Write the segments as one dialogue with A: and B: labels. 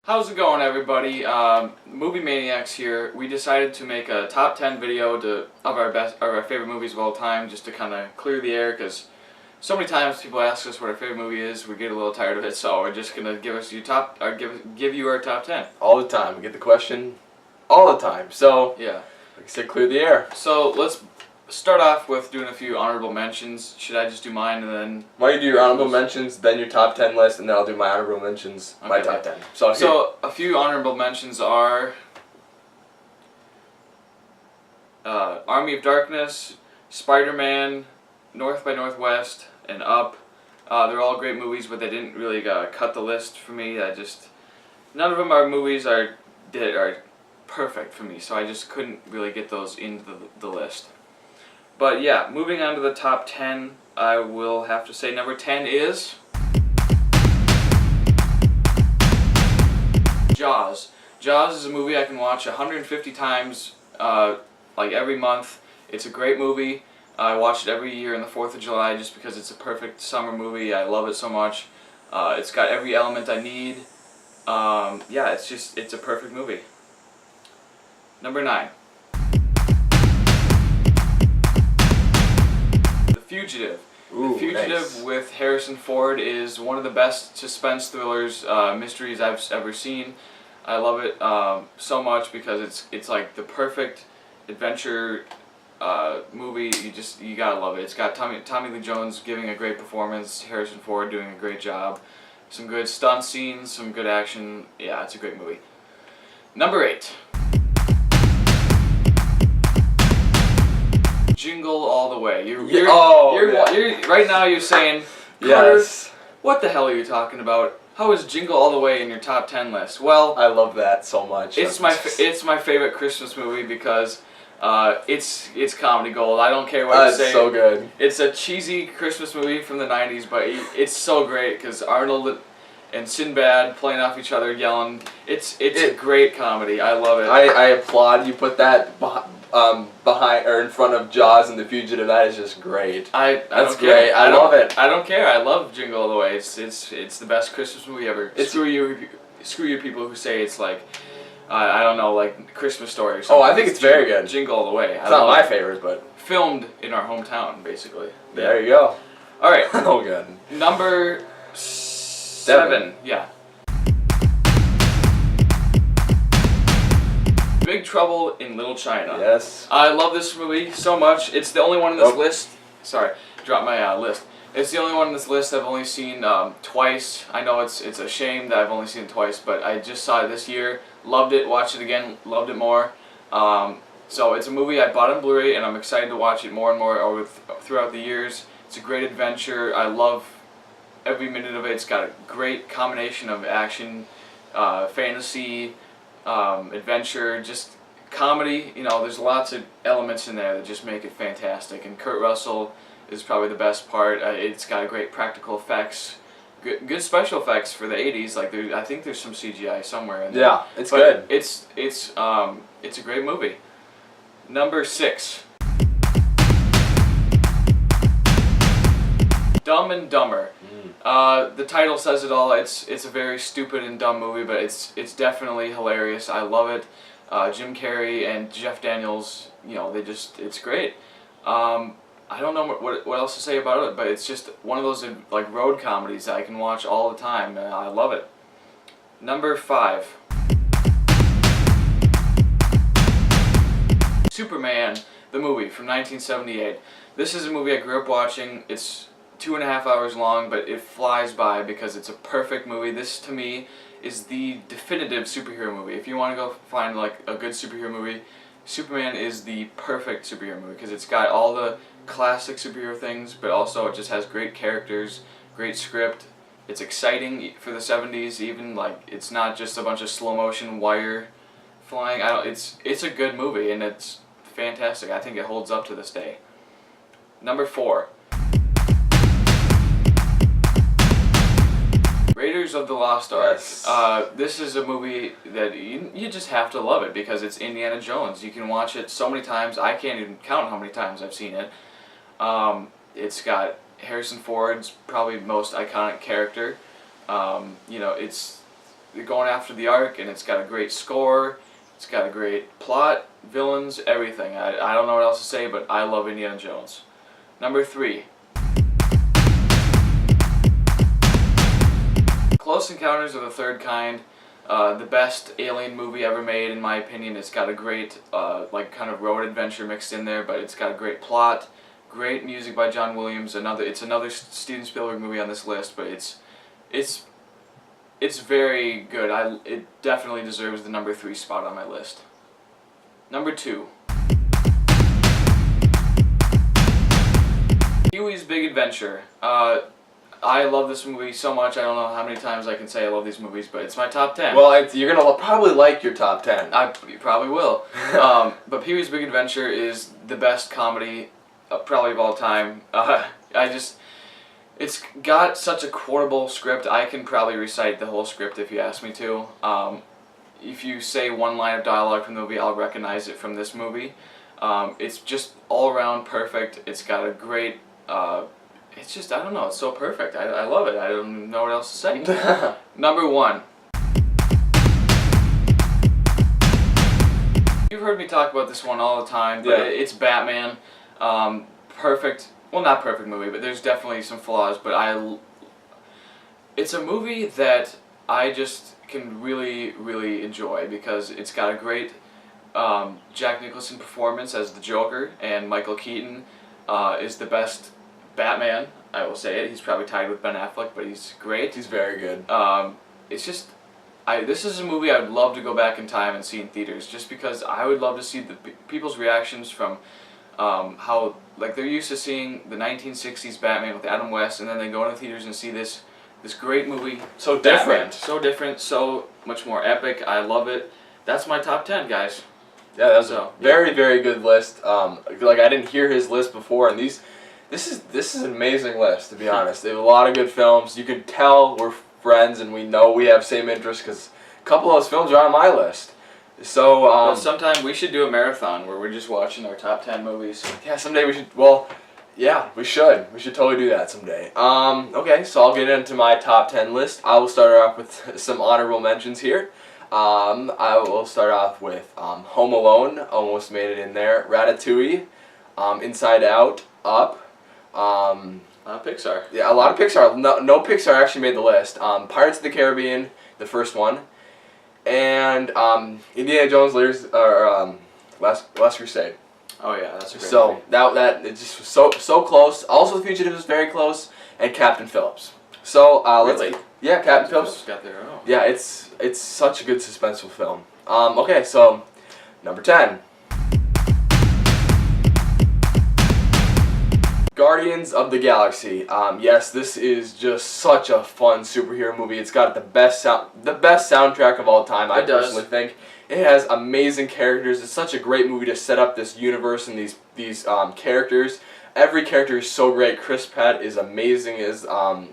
A: How's it going, everybody? Movie Maniacs here. We decided to make a top 10 video of our favorite movies of all time, just to kind of clear the air, because so many times people ask us what our favorite movie is. We get a little tired of it, so we're just gonna give you our top 10
B: all the time. We get the question all the time. So
A: yeah,
B: like I said, clear the air.
A: So let's start off with doing a few honorable mentions. Should I just do mine and then?
B: Why don't you do your honorable mentions, then your top 10 list, and then I'll do my honorable mentions, my top 10.
A: So a few honorable mentions are Army of Darkness, Spider-Man, North by Northwest, and Up. They're all great movies, but they didn't really cut the list for me. None of them are movies are perfect for me, so I just couldn't really get those into the list. But yeah, moving on to the top 10, I will have to say number 10 is Jaws. Jaws is a movie I can watch 150 times, like every month. It's a great movie. I watch it every year on the 4th of July just because it's a perfect summer movie. I love it so much. It's got every element I need. Yeah, it's a perfect movie. Number 9. FUGITIve.
B: Ooh,
A: The Fugitive
B: nice.
A: with Harrison Ford is one of the best suspense thrillers, mysteries I've ever seen. I love it so much because it's like the perfect adventure movie. You gotta love it. It's got Tommy Lee Jones giving a great performance, Harrison Ford doing a great job, some good stunt scenes, some good action. Yeah, it's a great movie. Number 8. Jingle All the Way. Right now you're saying,
B: yes.
A: What the hell are you talking about? How is Jingle All the Way in your top 10 list? Well,
B: I love that so much.
A: It's my favorite Christmas movie because it's comedy gold. I don't care what you say.
B: It's so good.
A: It's a cheesy Christmas movie from the 90s, but it's so great because Arnold and Sinbad playing off each other, yelling. It's a great comedy. I love it.
B: I applaud you put that behind or in front of Jaws and The Fugitive. That is just great.
A: That's
B: great. I love it.
A: I don't care. I love Jingle All the Way. It's the best Christmas movie ever. Screw you people who say it's like I don't know, like Christmas Story or something.
B: Oh, I think it's very good.
A: Jingle All the Way.
B: It's not my favorite, but
A: filmed in our hometown, basically.
B: There you go.
A: All right.
B: Oh, good.
A: Number 7. Yeah. Big Trouble in Little China.
B: Yes.
A: I love this movie so much. It's the only one in this list. Sorry, dropped my list. It's the only one in this list I've only seen twice. I know it's a shame that I've only seen it twice, but I just saw it this year. Loved it. Watched it again. Loved it more. So it's a movie I bought on Blu-ray, and I'm excited to watch it more and more throughout the years. It's a great adventure. I love every minute of it. It's got a great combination of action, fantasy, adventure, just comedy. You know, there's lots of elements in there that just make it fantastic. And Kurt Russell is probably the best part. It's got great practical effects, good special effects for the 80s. Like I think there's some CGI somewhere in there.
B: Yeah, it's good.
A: It's a great movie. Number 6. Dumb and Dumber. The title says it all. It's a very stupid and dumb movie, but it's definitely hilarious. I love it. Jim Carrey and Jeff Daniels, you know, it's great. I don't know what else to say about it, but it's just one of those like road comedies that I can watch all the time, and I love it. Number 5. Superman, the movie from 1978. This is a movie I grew up watching. It's 2.5 hours long, but it flies by because it's a perfect movie. This, to me, is the definitive superhero movie. If you want to go find like a good superhero movie, Superman is the perfect superhero movie because it's got all the classic superhero things, but also it just has great characters, great script. It's exciting for the 70s, even. Like, it's not just a bunch of slow motion wire flying. It's a good movie, and it's fantastic. I think it holds up to this day. Number 4. Raiders of the Lost Ark.
B: Yes.
A: This is a movie that you just have to love it because it's Indiana Jones. You can watch it so many times. I can't even count how many times I've seen it. It's got Harrison Ford's probably most iconic character. You know, it's going after the Ark, and it's got a great score. It's got a great plot, villains, everything. I don't know what else to say, but I love Indiana Jones. Number 3. Close Encounters of the Third Kind. The best alien movie ever made, in my opinion. It's got a great, like, kind of road adventure mixed in there, but it's got a great plot, great music by John Williams. It's another Steven Spielberg movie on this list, but it's very good. It definitely deserves the number 3 spot on my list. Number 2. Pee-wee's Big Adventure. I love this movie so much. I don't know how many times I can say I love these movies, but it's my top 10.
B: Well, you're gonna probably like your top 10.
A: You probably will. But Pee-wee's Big Adventure is the best comedy probably of all time. It's got such a quotable script. I can probably recite the whole script if you ask me to. If you say one line of dialogue from the movie, I'll recognize it from this movie. It's just all around perfect. It's got a great... it's just, I don't know, it's so perfect. I love it. I don't know what else to say. Number 1. You've heard me talk about this one all the time, but it's Batman. Perfect. Well, not perfect movie, but there's definitely some flaws, but it's a movie that I just can really, really enjoy because it's got a great Jack Nicholson performance as the Joker, and Michael Keaton is the best Batman. I will say it. He's probably tied with Ben Affleck, but he's great.
B: He's very good.
A: It's just, this is a movie I would love to go back in time and see in theaters, just because I would love to see the people's reactions from how, like, they're used to seeing the 1960s Batman with Adam West, and then they go into theaters and see this great movie.
B: So different.
A: Batman. So different, so much more epic. I love it. That's my top 10, guys.
B: Yeah, that's a very, very good list. Like, I didn't hear his list before, and this is an amazing list, to be honest. They have a lot of good films. You can tell we're friends and we know we have same interests because a couple of those films are on my list. So,
A: well, sometime we should do a marathon where we're just watching our top 10 movies.
B: Yeah, someday we should. Well, yeah, we should. We should totally do that someday. Okay, so I'll get into my top 10 list. I will start off with some honorable mentions here. I will start off with Home Alone. Almost made it in there. Ratatouille. Inside Out. Up.
A: Pixar.
B: Yeah, a lot of Pixar. No Pixar actually made the list. Pirates of the Caribbean, the first one, and Indiana Jones Last Crusade.
A: Oh yeah, that's a great
B: movie.
A: So
B: that it just was so close. Also, The Fugitive was very close, and Captain Phillips. So
A: really?
B: Yeah, Captain Phillips
A: got there. Oh.
B: Yeah, it's such a good suspenseful film. Okay, so number 10. Guardians of the Galaxy. Yes, this is just such a fun superhero movie. It's got the best soundtrack of all time. I personally think it has amazing characters. It's such a great movie to set up this universe and these characters. Every character is so great. Chris Pratt is amazing as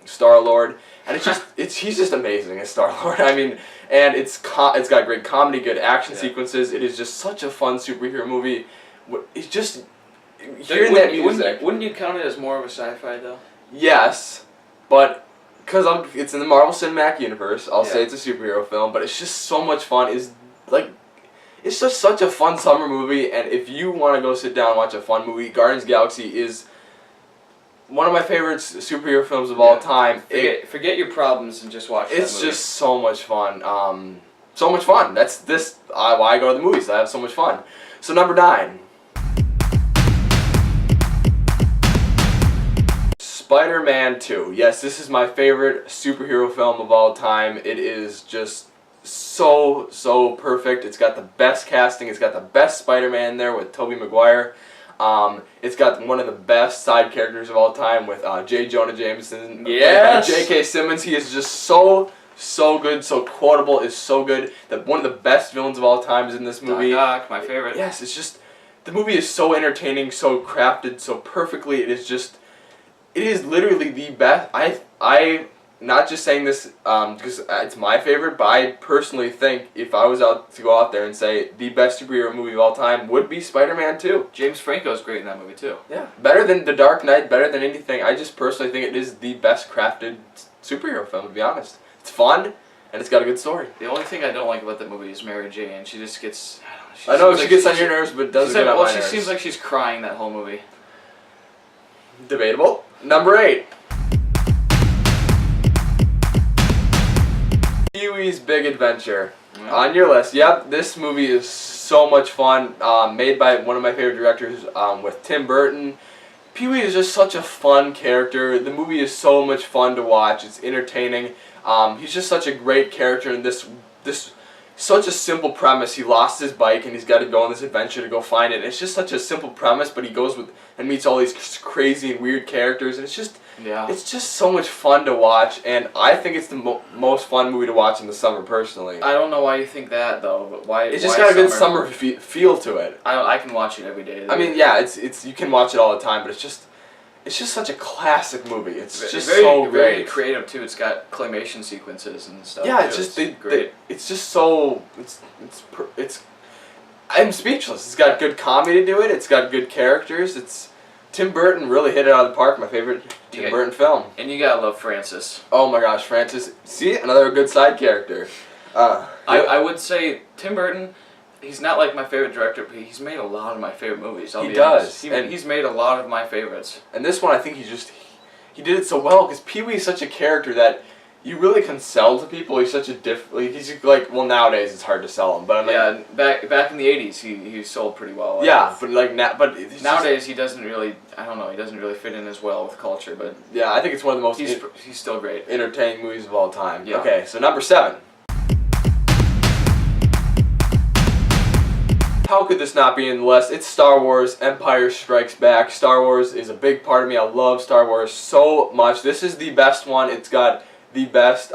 B: Star-Lord, and he's just amazing as Star-Lord. I mean, and it's got great comedy, good action sequences. It is just such a fun superhero movie. It's just hearing that music.
A: Wouldn't you count it as more of a sci-fi though?
B: Yes, but because it's in the Marvel Cinematic Universe, I'll say it's a superhero film. But it's just so much fun. It's just such a fun summer movie, and if you want to go sit down and watch a fun movie, Guardians of the Galaxy is one of my favorite superhero films of all time.
A: Forget your problems and just watch that movie.
B: It's just so much fun. So much fun. That's why I go to the movies. I have so much fun. So number 9. Spider-Man 2. Yes, this is my favorite superhero film of all time. It is just so perfect. It's got the best casting. It's got the best Spider-Man there with Tobey Maguire. It's got one of the best side characters of all time with J. Jonah Jameson.
A: Yes!
B: J.K. Simmons. He is just so good, so quotable, is so good. One of the best villains of all time is in this movie.
A: Doc, my favorite.
B: Yes, it's just, the movie is so entertaining, so crafted, so perfectly. It is literally the best. I not just saying this because it's my favorite, but I personally think if I was to go out there and say the best superhero movie of all time would be Spider-Man 2.
A: James Franco's great in that movie too.
B: Yeah, better than The Dark Knight, better than anything. I just personally think it is the best crafted superhero film, to be honest. It's fun. and it's got a good story.
A: The only thing I don't like about that movie is Mary Jane. She just gets.
B: I know she gets on your nerves, but doesn't get on my nerves.
A: Well, she seems like she's crying that whole movie.
B: Debatable. Number 8. Pee-wee's Big Adventure. Yeah. On your list. Yep, this movie is so much fun. Made by one of my favorite directors, with Tim Burton. Pee-wee is just such a fun character. The movie is so much fun to watch. It's entertaining. He's just such a great character in this such a simple premise. He lost his bike and he's got to go on this adventure to go find it. It's just such a simple premise, but he goes with and meets all these crazy and weird characters, and it's just so much fun to watch. And I think it's the most fun movie to watch in the summer, personally.
A: I don't know why you think that though. But why?
B: It's just got a good summer feel to it.
A: I can watch it every day.
B: I mean, yeah, it's you can watch it all the time, but it's just such a classic movie. It's just so great.
A: Very creative too. It's got claymation sequences and stuff.
B: Yeah, it's just great. It's just so it's. I'm speechless. It's got good comedy to do it. It's got good characters. Tim Burton really hit it out of the park. My favorite Tim Burton film.
A: And you gotta love Francis.
B: Oh my gosh, Francis! See, another good side character.
A: I would say Tim Burton. He's not like my favorite director, but he's made a lot of my favorite movies.
B: He does.
A: He's made a lot of my favorites.
B: And this one, I think he did it so well, because Pee-wee is such a character that you really can sell to people. He's such a he's like, well, nowadays it's hard to sell him, but I mean,
A: back in the '80s, he sold pretty well.
B: Yeah, but like
A: nowadays he doesn't really. I don't know. He doesn't really fit in as well with culture, but
B: yeah, I think it's one of the most.
A: He's still great.
B: Entertaining movies of all time.
A: Yeah.
B: Okay, so number 7. How could this not be in the list? It's Star Wars, Empire Strikes Back. Star Wars is a big part of me. I love Star Wars so much. This is the best one. It's got the best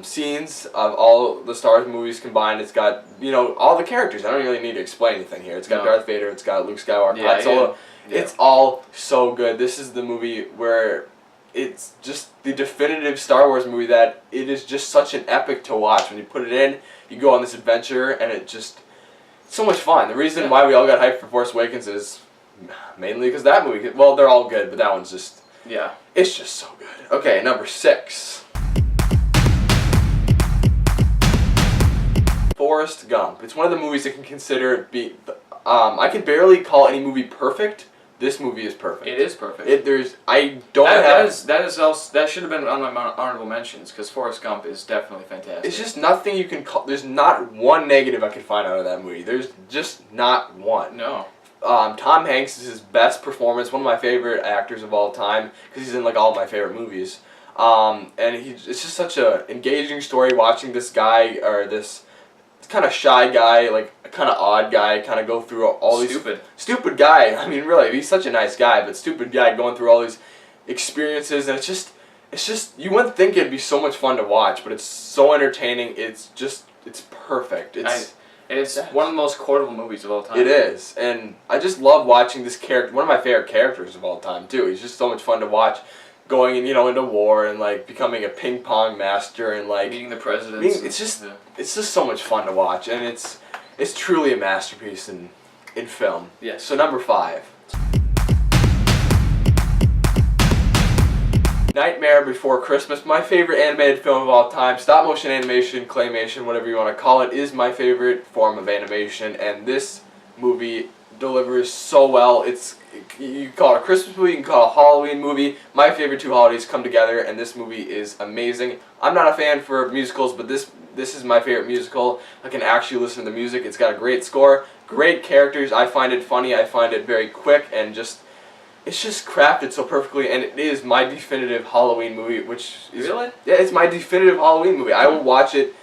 B: scenes of all the Star Wars movies combined. It's got, all the characters. I don't really need to explain anything here. It's got Darth Vader. It's got Luke Skywalker. Han Solo. Yeah. It's all so good. This is the movie where it's just the definitive Star Wars movie that it is just such an epic to watch. When you put it in, you go on this adventure, and it's so much fun. The reason why we all got hyped for Force Awakens is mainly because that movie. Well, they're all good, but that one's just.
A: Yeah. It's
B: just so good. Okay, number 6. Forrest Gump. It's one of the movies that can consider I can barely call any movie perfect. This movie is perfect.
A: It is perfect.
B: That
A: should have been on my honorable mentions, because Forrest Gump is definitely fantastic.
B: It's just nothing you can call. There's not one negative I could find out of that movie. There's just not one.
A: No.
B: Tom Hanks is his best performance. One of my favorite actors of all time, because he's in like all my favorite movies. And it's just such a engaging story watching this guy, or this kind of shy guy, like a kind of odd guy, kind of go through all these stupid guy. I mean, really, he's such a nice guy, but stupid guy going through all these experiences, and it's just you wouldn't think it'd be so much fun to watch, but it's so entertaining. It's perfect.
A: It's one of the most quotable movies of all time.
B: It is, and I just love watching this character. One of my favorite characters of all time too. He's just so much fun to watch. Going into war and like becoming a ping pong master and like
A: meeting the presidents.
B: It's just so much fun to watch, and it's truly a masterpiece in film.
A: Yes.
B: So number 5. Nightmare Before Christmas, my favorite animated film of all time. Stop motion animation, claymation, whatever you want to call it, is my favorite form of animation, and this movie delivers so well. You can call it a Christmas movie, you can call it a Halloween movie. My favorite 2 holidays come together, and this movie is amazing. I'm not a fan for musicals, but this is my favorite musical. I can actually listen to the music. It's got a great score, great characters. I find it funny. I find it very quick, and it's just crafted so perfectly, and it is my definitive Halloween movie, which is...
A: Really?
B: Yeah, it's my definitive Halloween movie. I will watch it.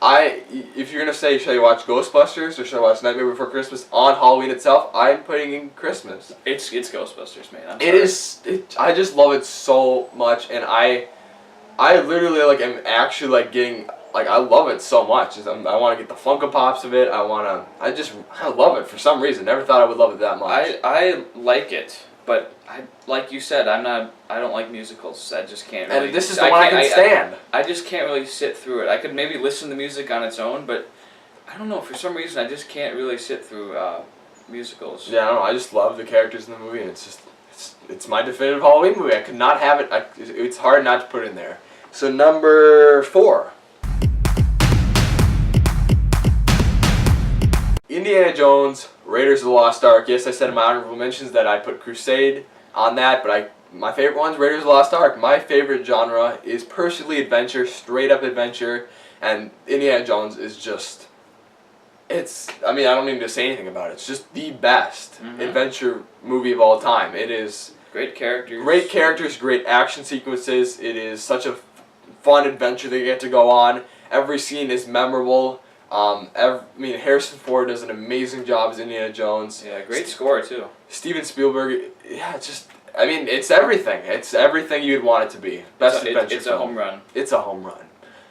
B: If you're going to say, should I watch Ghostbusters or should I watch Nightmare Before Christmas on Halloween itself, I'm putting in Christmas.
A: It's Ghostbusters, man.
B: I just love it so much, and I literally am actually getting, I love it so much. I want to get the Funko Pops of it. I love it for some reason. Never thought I would love it that much.
A: I like it. But like you said, I don't like musicals. I just can't really.
B: And this is the one I can stand.
A: I just can't really sit through it. I could maybe listen to music on its own, but I don't know. For some reason, I just can't really sit through musicals.
B: Yeah, I don't know. I just love the characters in the movie, and it's my definitive Halloween movie. I could not have it. It's hard not to put in there. So number 4. Indiana Jones, Raiders of the Lost Ark. Yes, I said in my honorable mentions that I'd put Crusade on that, but my favorite one's Raiders of the Lost Ark. My favorite genre is personally adventure, straight up adventure, and Indiana Jones is just, I mean, I don't need to say anything about it. It's just the best adventure movie of all time. It is
A: great characters.
B: Great characters, great action sequences. It is such a fun adventure they get to go on. Every scene is memorable. Harrison Ford does an amazing job as Indiana Jones.
A: Yeah, great score too.
B: Steven Spielberg, yeah, it's everything. It's everything you'd want it to be. Best adventure
A: It's
B: film.
A: a home run.
B: It's a home run.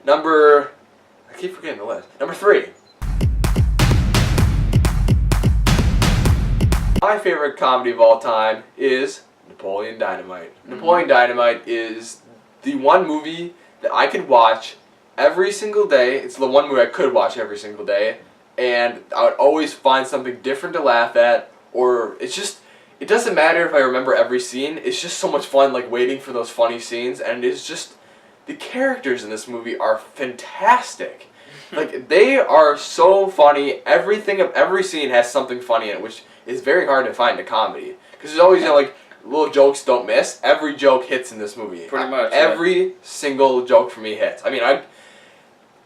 B: I keep forgetting the list. Number 3. My favorite comedy of all time is Napoleon Dynamite. Napoleon Dynamite is the one movie that I could watch every single day. It's the one movie I could watch every single day, and I would always find something different to laugh at, or it doesn't matter if I remember every scene. It's just so much fun, like, waiting for those funny scenes, and it's just, the characters in this movie are fantastic. Like, they are so funny. Every scene has something funny in it, which is very hard to find in a comedy. Because there's always, like, little jokes don't miss. Every joke hits in this movie.
A: Pretty much.
B: Every single joke for me hits. I mean,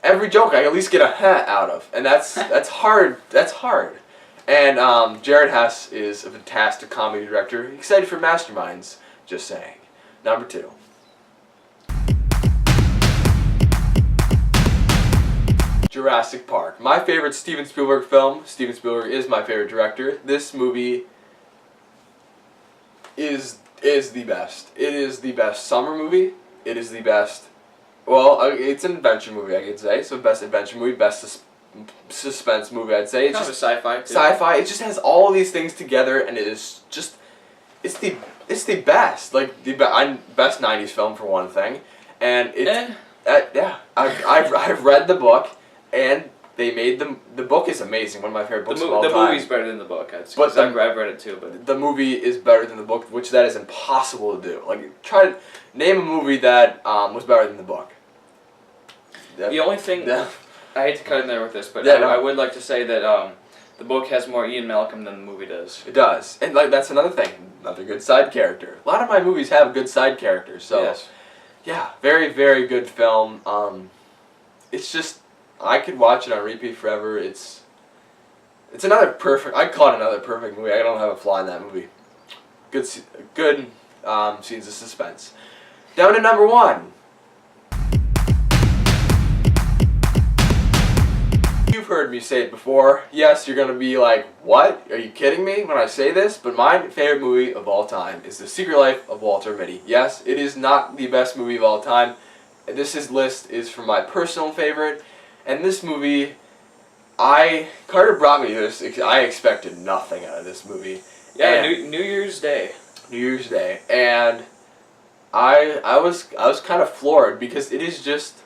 B: every joke I at least get a "huh" out of, and that's hard. That's hard. And Jared Hess is a fantastic comedy director. Excited for Masterminds. Just saying. Number 2. Jurassic Park. My favorite Steven Spielberg film. Steven Spielberg is my favorite director. This movie is the best. It is the best summer movie. It is the best. Well, it's an adventure movie, I could say. So best adventure movie, best suspense movie, I'd say. It's
A: kind
B: just
A: of a sci-fi.
B: Sci-fi. It just has all of these things together, and it is just, it's the best. Like the best '90s film for one thing, and yeah. I've read the book, and they made the book is amazing. One of my favorite books of all time.
A: The movie's better than the book. I've read it too, but
B: the movie is better than the book, which that is impossible to do. Like, try to name a movie that was better than the book.
A: The only thing, I hate to cut in there with this, but I would like to say that the book has more Ian Malcolm than the movie does.
B: It does, and like that's another thing, another good side character. A lot of my movies have good side characters, so
A: yes.
B: Yeah, very, very good film. It's just, I could watch it on repeat forever. It's another perfect. I'd call it another perfect movie. I don't have a flaw in that movie. Good scenes of suspense. Down to number 1. You've heard me say it before. Yes, you're gonna be like, "What? Are you kidding me?" when I say this. But my favorite movie of all time is The Secret Life of Walter Mitty. Yes, it is not the best movie of all time. This list is for my personal favorite. And this movie, Carter brought me this. I expected nothing out of this movie.
A: Yeah, New Year's Day.
B: New Year's Day, and I was kind of floored because it is just,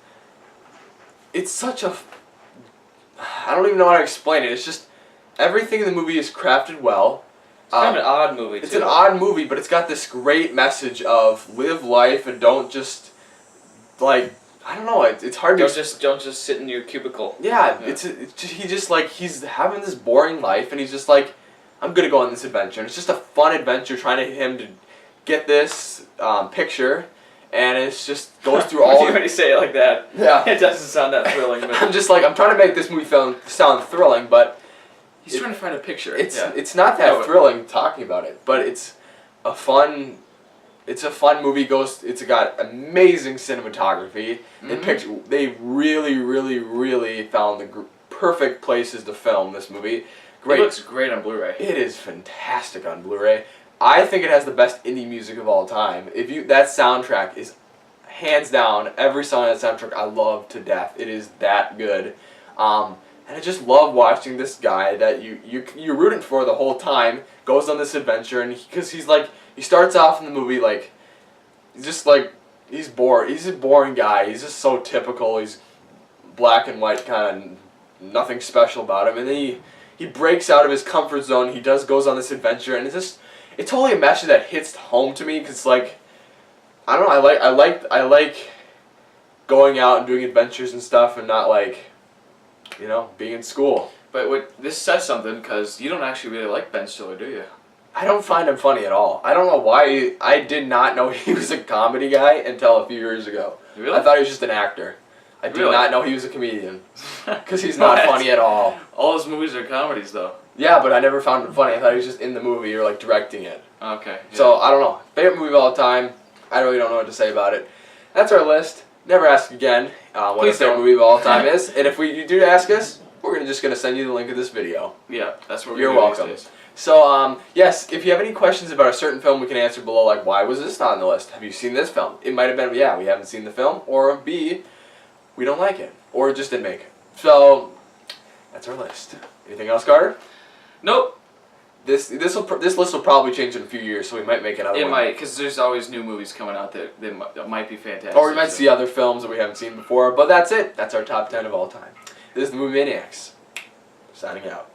B: it's such a, I don't even know how to explain it. It's just, everything in the movie is crafted well.
A: It's kind of an odd movie, too.
B: It's an odd movie, but it's got this great message of live life and don't just, like, I don't know, it's hard to...
A: Don't just sit in your cubicle.
B: Yeah. He's having this boring life, and he's just like, I'm gonna go on this adventure. And it's just a fun adventure trying to him to get this picture, and it's just goes through all...
A: You already say it like that.
B: Yeah.
A: It doesn't sound that thrilling. But
B: I'm just like, I'm trying to make this movie sound thrilling, but...
A: He's trying to find a picture.
B: It's not that thrilling talking about it, but it's a fun movie. It's got amazing cinematography. They really, really, really found the perfect places to film this movie. Great.
A: It looks great on Blu-ray.
B: It is fantastic on Blu-ray. I think it has the best indie music of all time. That soundtrack is hands down, every song on that soundtrack I love to death. It is that good. And I just love watching this guy that you're rooting for the whole time, goes on this adventure, and because he starts off in the movie like, he's bored. He's a boring guy. He's just so typical. He's black and white, kind of nothing special about him. And then he breaks out of his comfort zone. He goes on this adventure, and it's totally a message that hits home to me, because like, I don't know, I like going out and doing adventures and stuff, and not like, you know, being in school.
A: But this says something because you don't actually really like Ben Stiller, do you?
B: I don't find him funny at all. I don't know why. I did not know he was a comedy guy until a few years ago.
A: Really?
B: I thought he was just an actor. I did not know he was a comedian. Because he's not funny at all.
A: All his movies are comedies, though.
B: Yeah, but I never found him funny. I thought he was just in the movie or like directing it.
A: Okay. Yeah.
B: So, I don't know. Favorite movie of all time. I really don't know what to say about it. That's our list. Never ask again what our favorite movie of all time is. And if you do ask us, we're just going to send you the link of this video.
A: Yeah, that's what we're
B: You're welcome. So, yes, if you have any questions about a certain film, we can answer below, like, why was this not on the list? Have you seen this film? It might have been, yeah, we haven't seen the film, or B, we don't like it, or it just didn't make it. So, that's our list. Anything else, Carter?
A: Nope.
B: This list will probably change in a few years, so we might make another one.
A: It might, because there's always new movies coming out that might be fantastic.
B: Or we might see other films that we haven't seen before, but that's it. That's our top 10 of all time. This is the Movie Maniacs. Signing out.